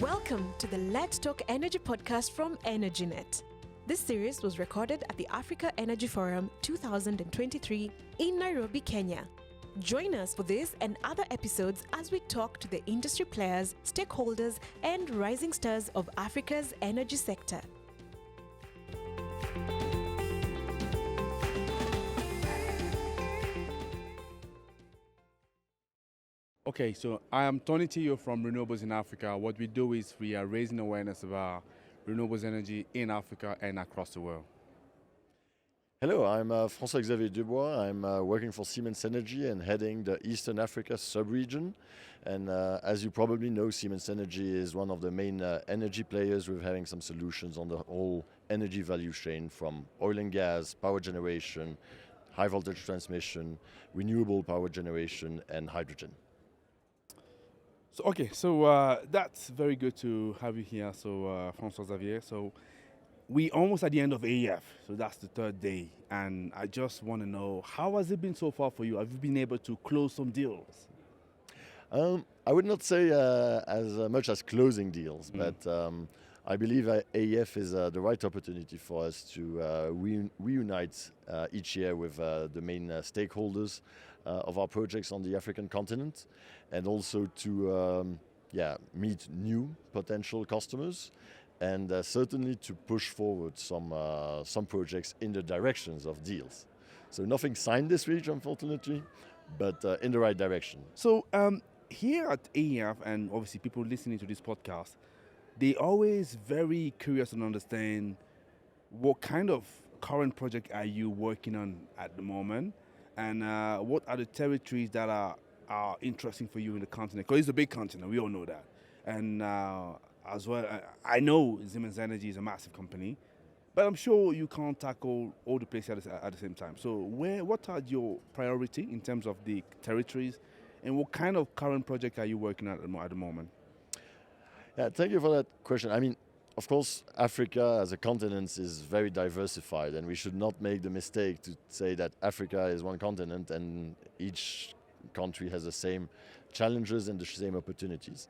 Welcome to the Let's Talk Energy podcast from EnergyNet. This series was recorded at the Africa Energy Forum 2023 in Nairobi, Kenya. Join us for this and other episodes as we talk to the industry players, stakeholders, and rising stars of Africa's energy sector. Okay, so I am Tony Tiyou from Renewables in Africa. What we do is we are raising awareness about renewables energy in Africa and across the world. Hello, I'm François-Xavier Dubois. I'm working for Siemens Energy and heading the Eastern Africa sub-region. And as you probably know, Siemens Energy is one of the main energy players with having some solutions on the whole energy value chain, from oil and gas, power generation, high voltage transmission, renewable power generation, and hydrogen. So that's very good to have you here, François-Xavier. So we almost at the end of AEF, so that's the third day. And I just want to know, how has it been so far for you? Have you been able to close some deals? I would not say as much as closing deals, but I believe AEF is the right opportunity for us to reunite each year with the main stakeholders of our projects on the African continent, and also to meet new potential customers, and certainly to push forward some projects in the directions of deals. So nothing signed this week, unfortunately, but in the right direction. So here at AEF, and obviously people listening to this podcast, they always very curious and understand what kind of current project are you working on at the moment, and what are the territories that are interesting for you in the continent? Because it's a big continent, we all know that. And as well, I know Siemens Energy is a massive company, but I'm sure you can't tackle all the places at the same time. So what are your priority in terms of the territories, and what kind of current project are you working at the moment? Yeah, thank you for that question. I mean, of course, Africa as a continent is very diversified, and we should not make the mistake to say that Africa is one continent and each country has the same challenges and the same opportunities.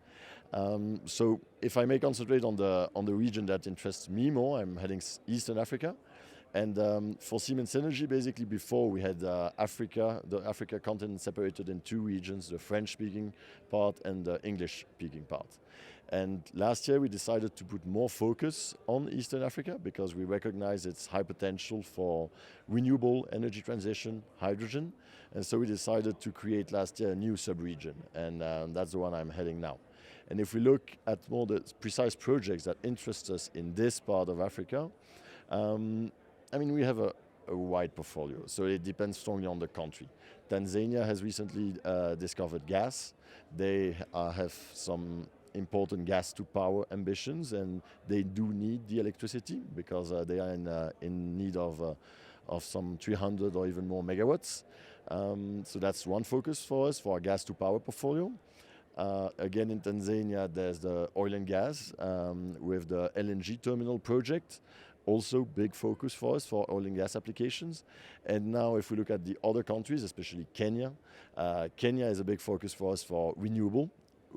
So if I may concentrate on the region that interests me more, I'm heading Eastern Africa. And for Siemens Energy, basically before we had the Africa continent separated in two regions, the French-speaking part and the English-speaking part. And last year we decided to put more focus on Eastern Africa because we recognize its high potential for renewable energy transition, hydrogen. And so we decided to create last year a new sub-region, and that's the one I'm heading now. And if we look at more the precise projects that interest us in this part of Africa, we have a wide portfolio, so it depends strongly on the country. Tanzania has recently discovered gas. They have some important gas-to-power ambitions, and they do need the electricity because they are in need of some 300 or even more megawatts. So that's one focus for us, for our gas-to-power portfolio. Again, in Tanzania, there's the oil and gas with the LNG terminal project. Also big focus for us for oil and gas applications. And now if we look at the other countries, especially Kenya, Kenya is a big focus for us for renewable.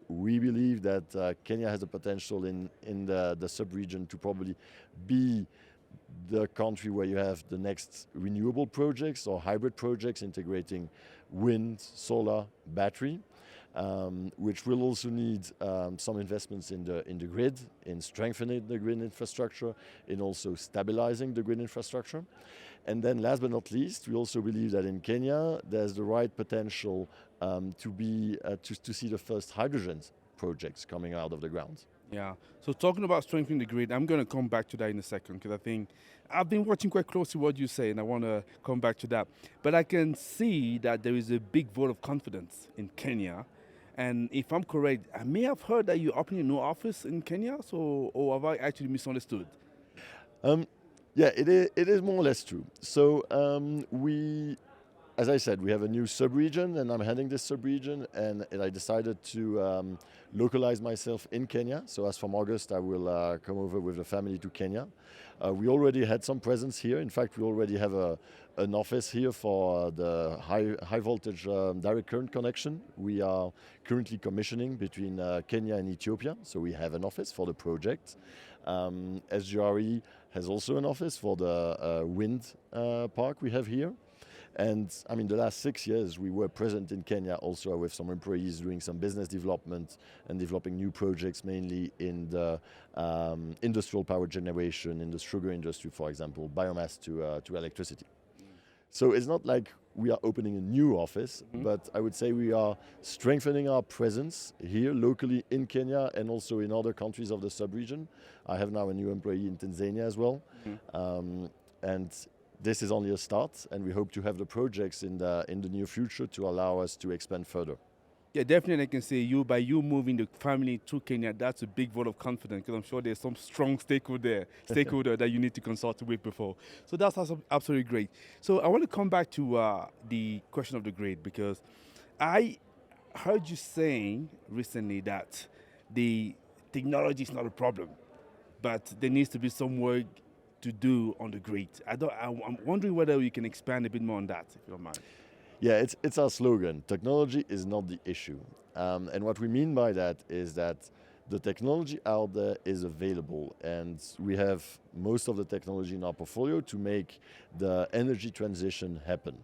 We believe that Kenya has the potential in the sub-region to probably be the country where you have the next renewable projects or hybrid projects integrating wind, solar, battery, which will also need some investments in the grid, in strengthening the grid infrastructure, in also stabilizing the grid infrastructure. And then last but not least, we also believe that in Kenya, there's the right potential to see the first hydrogen projects coming out of the ground. Yeah. So talking about strengthening the grid, I'm going to come back to that in a second because I think I've been watching quite closely what you say, and I want to come back to that. But I can see that there is a big vote of confidence in Kenya. And if I'm correct, I may have heard that you're opening a new office in Kenya, or have I actually misunderstood? Yeah, it is more or less true. So as I said, we have a new sub-region, and I'm heading this sub-region, and I decided to localize myself in Kenya. So as from August, I will come over with the family to Kenya. We already had some presence here. In fact, we already have an office here for the high voltage direct current connection. We are currently commissioning between Kenya and Ethiopia, so we have an office for the project. SGRE has also an office for the wind park we have here. And I mean, the last 6 years we were present in Kenya also with some employees doing some business development and developing new projects, mainly in the industrial power generation, in the sugar industry, for example, biomass to electricity. So it's not like we are opening a new office, but I would say we are strengthening our presence here locally in Kenya and also in other countries of the sub-region. I have now a new employee in Tanzania as well. And this is only a start, and we hope to have the projects in the near future to allow us to expand further. Yeah, definitely I can say by you moving the family to Kenya, that's a big vote of confidence, because I'm sure there's some strong stakeholder that you need to consult with before. So that's absolutely great. So I want to come back to the question of the grid, because I heard you saying recently that the technology is not a problem, but there needs to be some work to do on the grid. I'm wondering whether you can expand a bit more on that, if you don't mind. Yeah, it's our slogan. Technology is not the issue. And what we mean by that is that the technology out there is available, and we have most of the technology in our portfolio to make the energy transition happen.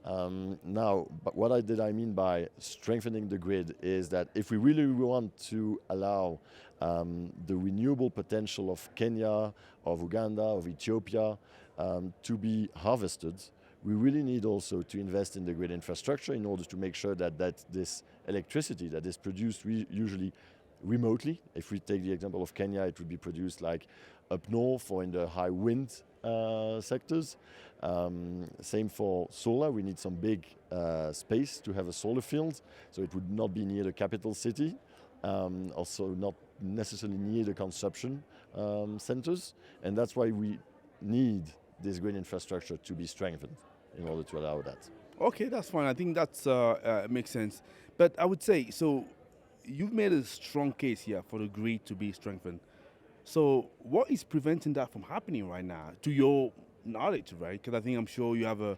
Now, but what I mean by strengthening the grid is that if we really want to allow the renewable potential of Kenya, of Uganda, of Ethiopia to be harvested, we really need also to invest in the grid infrastructure in order to make sure that this electricity that is produced usually remotely. If we take the example of Kenya, it would be produced like up north or in the high wind sectors. Same for solar. We need some big space to have a solar field, so it would not be near the capital city. Also not necessarily near the consumption centers, and that's why we need this grid infrastructure to be strengthened in order to allow that. Okay, that's fine. I think that's makes sense. But I would say, so you've made a strong case here for the grid to be strengthened. So what is preventing that from happening right now, to your knowledge, right? Because I'm sure you have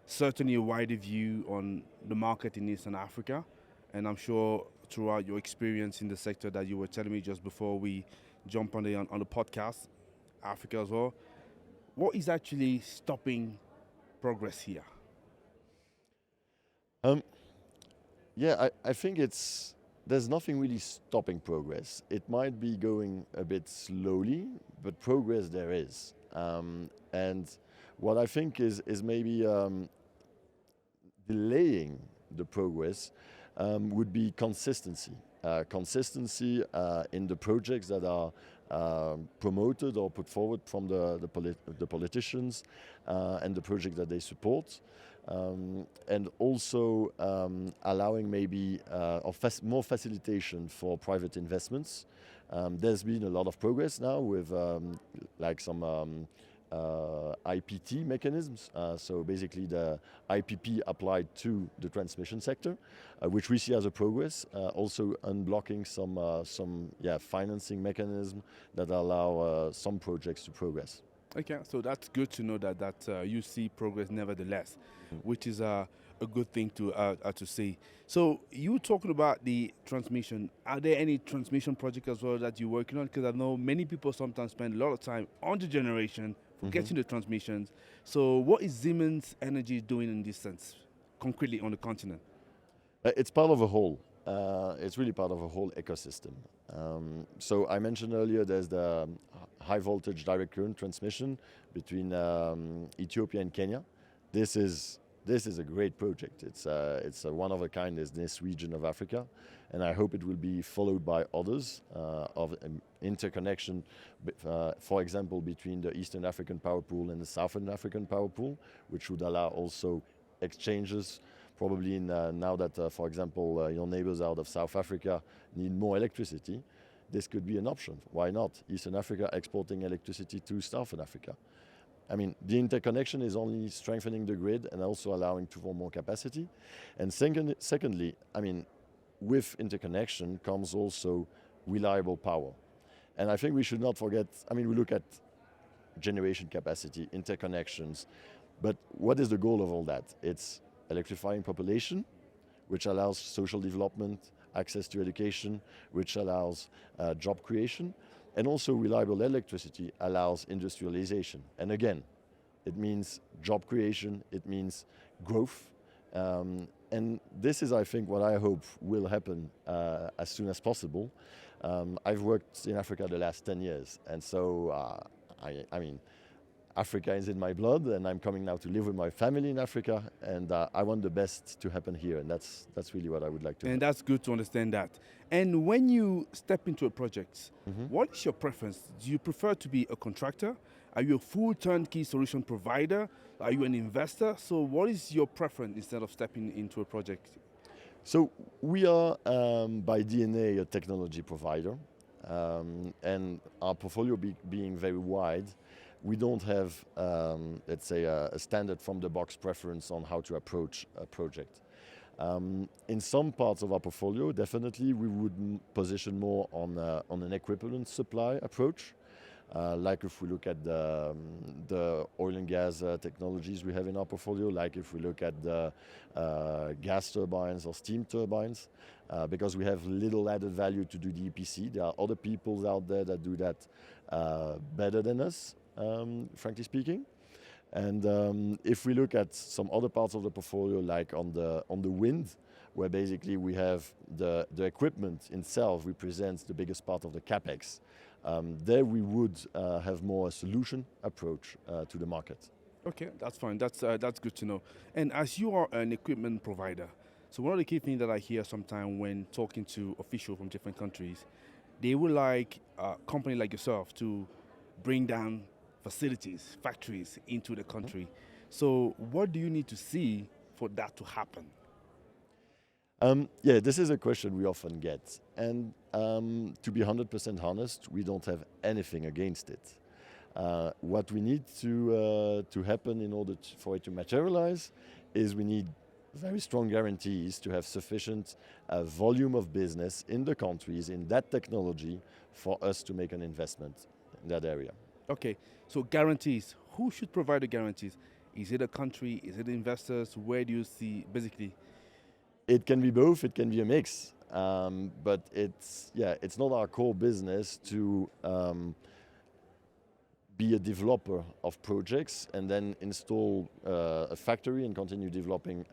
certainly a wider view on the market in Eastern Africa, and I'm sure throughout your experience in the sector that you were telling me just before we jump on the podcast, Africa as well. What is actually stopping progress here? I think there's nothing really stopping progress. It might be going a bit slowly, but progress there is. And what I think is maybe delaying the progress would be consistency. Consistency in the projects that are promoted or put forward from the politicians and the project that they support, and also allowing maybe more facilitation for private investments. There's been a lot of progress now with like some IPT mechanisms, so basically the IPP applied to the transmission sector, which we see as a progress, also unblocking some financing mechanism that allow some projects to progress. Okay, so that's good to know that you see progress nevertheless, which is a good thing to see. So you talking about the transmission. Are there any transmission projects as well that you're working on? Because I know many people sometimes spend a lot of time on the generation, forgetting the transmissions. So what is Siemens Energy doing in this sense, concretely on the continent? It's part of a whole. It's really part of a whole ecosystem. So I mentioned earlier there's the high voltage direct current transmission between Ethiopia and Kenya. This is a great project. It's a one of a kind in this region of Africa, and I hope it will be followed by others of interconnection, for example, between the Eastern African Power Pool and the Southern African Power Pool, which would allow also exchanges. Probably now that, for example, your neighbors out of South Africa need more electricity, this could be an option. Why not? Eastern Africa exporting electricity to Southern Africa. I mean, the interconnection is only strengthening the grid and also allowing for more capacity. And secondly, I mean, with interconnection comes also reliable power. And I think we should not forget, I mean, we look at generation capacity, interconnections, but what is the goal of all that? It's electrifying population, which allows social development, access to education, which allows job creation, and also reliable electricity allows industrialization. And again, it means job creation, it means growth, and this is, I think, what I hope will happen as soon as possible. I've worked in Africa the last 10 years, and so I mean, Africa is in my blood, and I'm coming now to live with my family in Africa, and I want the best to happen here, and that's really what I would like to. And that's good to understand that. And when you step into a project, what is your preference? Do you prefer to be a contractor? Are you a full turnkey solution provider? Are you an investor? So what is your preference instead of stepping into a project? So we are, by DNA, a technology provider, and our portfolio being very wide, we don't have, let's say, a standard from-the-box preference on how to approach a project. In some parts of our portfolio, definitely we would position more on an equivalent supply approach. Like if we look at the oil and gas technologies we have in our portfolio, like if we look at the gas turbines or steam turbines, because we have little added value to do the EPC. There are other people out there that do that better than us, frankly speaking. And if we look at some other parts of the portfolio, like on the wind, where basically we have the equipment itself represents the biggest part of the capex. There we would have more a solution approach to the market. Okay, that's fine. That's good to know. And as you are an equipment provider, so one of the key things that I hear sometimes when talking to officials from different countries, they would like a company like yourself to bring down facilities, factories into the country. So what do you need to see for that to happen? Yeah, this is a question we often get. And to be 100% honest, we don't have anything against it. What we need to happen in order for it to materialize is we need very strong guarantees to have sufficient volume of business in the countries, in that technology, for us to make an investment in that area. Okay, so guarantees. Who should provide the guarantees? Is it a country? Is it investors? Where do you see, basically? It can be both. It can be a mix. But it's not our core business to be a developer of projects and then install a factory and continue developing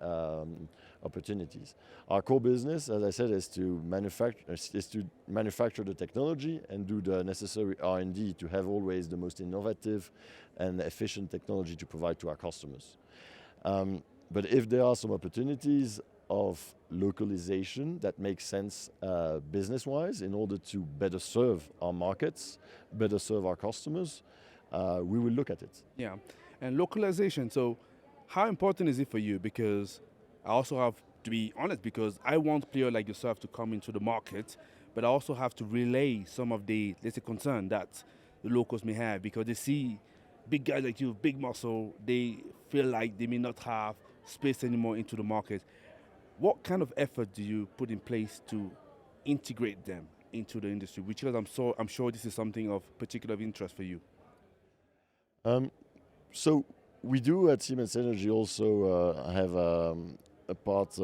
opportunities. Our core business, as I said, is to manufacture the technology and do the necessary R&D to have always the most innovative and efficient technology to provide to our customers. But if there are some opportunities of localization that makes sense business-wise in order to better serve our markets, better serve our customers, we will look at it. Yeah, and localization. So how important is it for you? Because I also have to be honest, because I want a player like yourself to come into the market, but I also have to relay some of the, let's say, concern that the locals may have, because they see big guys like you, big muscle, they feel like they may not have space anymore into the market. What kind of effort do you put in place to integrate them into the industry? Because I'm sure this is something of particular interest for you. So we do at Siemens Energy also have a part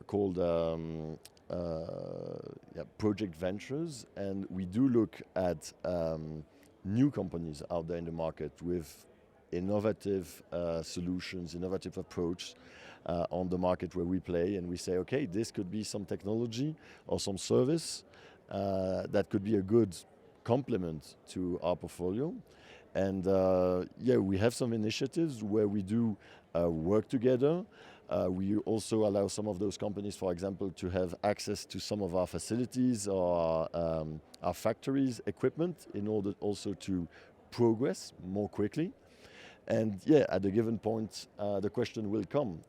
called project ventures, and we do look at new companies out there in the market with innovative solutions, innovative approach on the market where we play, and we say, okay, this could be some technology or some service that could be a good complement to our portfolio. And we have some initiatives where we do work together. We also allow some of those companies, for example, to have access to some of our facilities or our factories' equipment in order also to progress more quickly. And at a given point, the question will come,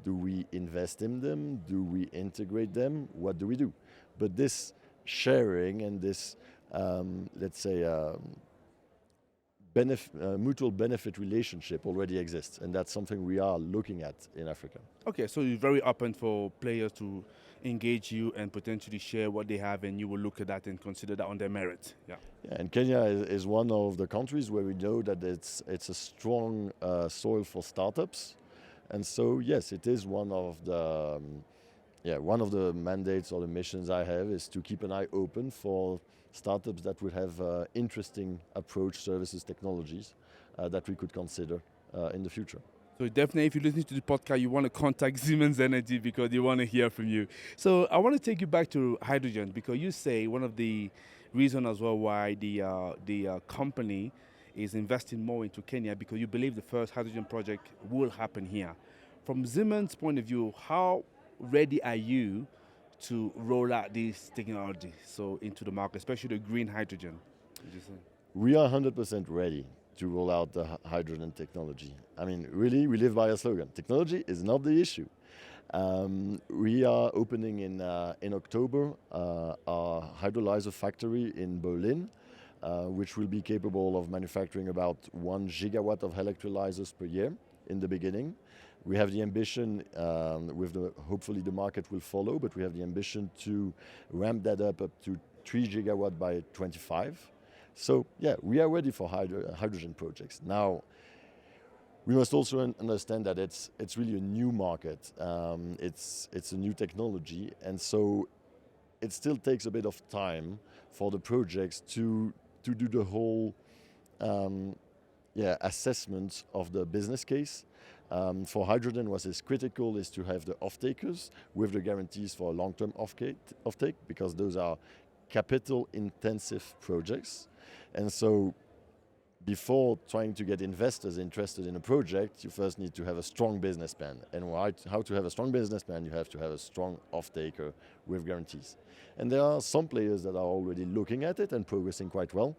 do we invest in them? Do we integrate them? What do we do? But this sharing and this, let's say, mutual benefit relationship already exists, and that's something we are looking at in Africa. Okay, so you're very open for players to engage you and potentially share what they have, and you will look at that and consider that on their merit. Yeah. Yeah, and Kenya is one of the countries where we know that it's a strong soil for startups, and so yes, it is one of the mandates or the missions I have is to keep an eye open for startups that would have interesting approach services technologies that we could consider in the future. So definitely, if you listen to the podcast, you want to contact Siemens Energy because they want to hear from you. So I want to take you back to hydrogen because you say one of the reasons as well why the company is investing more into Kenya because you believe the first hydrogen project will happen here. From Siemens' point of view, how ready are you to roll out this technology into the market, especially the green hydrogen? We are 100% ready to roll out the hydrogen technology. I mean, really, we live by a slogan. Technology is not the issue. We are opening in October our hydrolyzer factory in Berlin, which will be capable of manufacturing about 1 gigawatt of electrolyzers per year in the beginning. We have the ambition, hopefully the market will follow, but we have the ambition to ramp that up to 3 gigawatt by 25. So yeah, we are ready for hydrogen projects. Now, we must also understand that it's really a new market. It's a new technology, and so it still takes a bit of time for the projects to do the whole assessment of the business case. For hydrogen, what is critical is to have the off-takers with the guarantees for a long-term off-take, because those are capital-intensive projects. And so before trying to get investors interested in a project, you first need to have a strong business plan. And how to have a strong business plan, you have to have a strong off-taker with guarantees. And there are some players that are already looking at it and progressing quite well.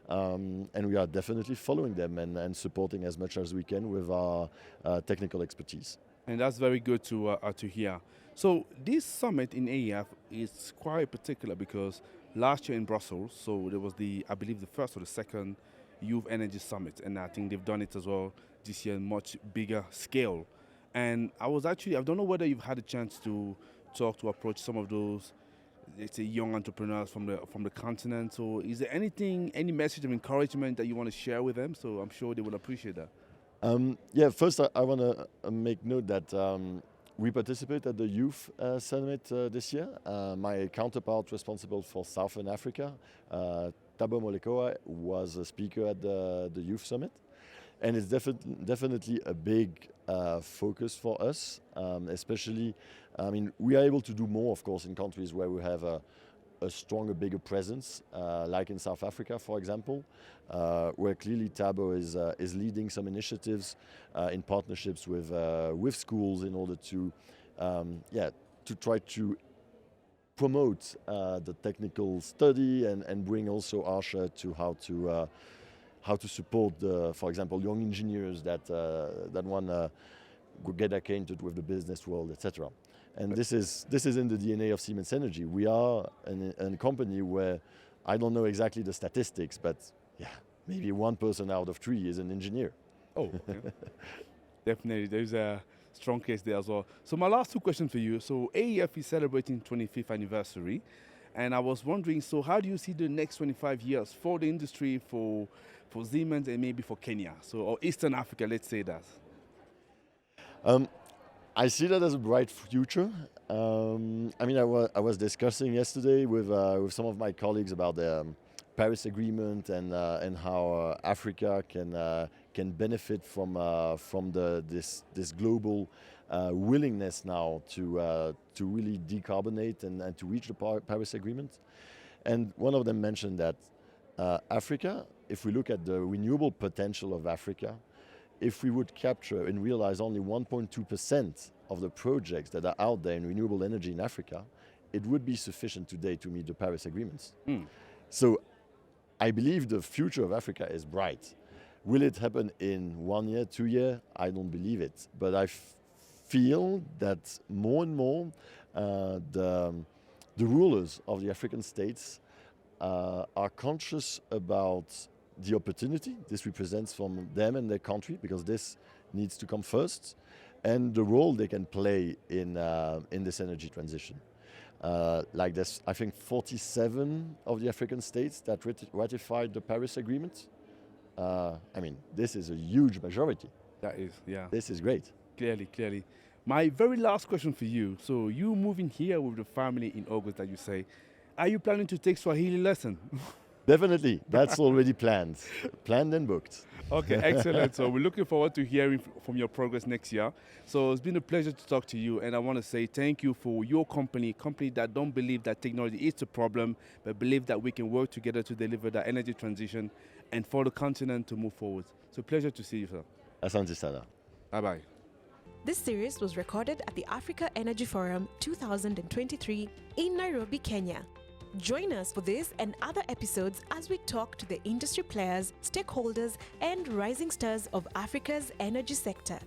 And we are definitely following them and supporting as much as we can with our technical expertise. And that's very good to hear. So this summit in AEF is quite particular because last year in Brussels, so there was I believe the first or the second Youth Energy Summit, and I think they've done it as well this year, much bigger scale. And I don't know whether you've had a chance to approach some of those, let's say, young entrepreneurs from the continent. So is there any message of encouragement that you want to share with them? So I'm sure they will appreciate that. First I want to make note that we participate at the Youth Summit this year. My counterpart responsible for Southern Africa, Thabo Molekoa, was a speaker at the Youth Summit. And it's definitely a big focus for us, especially, we are able to do more, of course, in countries where we have a stronger, bigger presence, like in South Africa, for example, where clearly Thabo is leading some initiatives in partnerships with schools in order to try to promote the technical study and bring also Arsha to how to support, for example, young engineers that want to get acquainted with the business world, etc. And this is in the DNA of Siemens Energy. We are a company where I don't know exactly the statistics, but maybe 1 person out of 3 is an engineer. Oh, okay. Definitely. There's a strong case there as well. So my last 2 questions for you. So AEF is celebrating 25th anniversary, and I was wondering, so how do you see the next 25 years for the industry, for Siemens, and maybe for Kenya, or Eastern Africa, let's say that? I see that as a bright future. I was discussing yesterday with some of my colleagues about the Paris Agreement and how Africa can benefit from this global willingness now to really decarbonate and to reach the Paris Agreement. And one of them mentioned that Africa, if we look at the renewable potential of Africa, if we would capture and realize only 1.2% of the projects that are out there in renewable energy in Africa, it would be sufficient today to meet the Paris agreements. So I believe the future of Africa is bright. Will it happen in 1 year, 2 years? I don't believe it. But I feel that more and more the rulers of the African states are conscious about the opportunity this represents from them and their country, because this needs to come first, and the role they can play in this energy transition. Like there's, I think, 47 of the African states that ratified the Paris Agreement. I mean, this is a huge majority. That is, yeah. This is great. Clearly. My very last question for you. So you moving here with the family in August, that you say. Are you planning to take Swahili lesson? Definitely. That's already planned. Planned and booked. Okay, excellent. So we're looking forward to hearing from your progress next year. So it's been a pleasure to talk to you, and I want to say thank you for your company that don't believe that technology is the problem, but believe that we can work together to deliver the energy transition and for the continent to move forward. So pleasure to see you, sir. Asante sana. Bye-bye. This series was recorded at the Africa Energy Forum 2023 in Nairobi, Kenya. Join us for this and other episodes as we talk to the industry players, stakeholders, and rising stars of Africa's energy sector.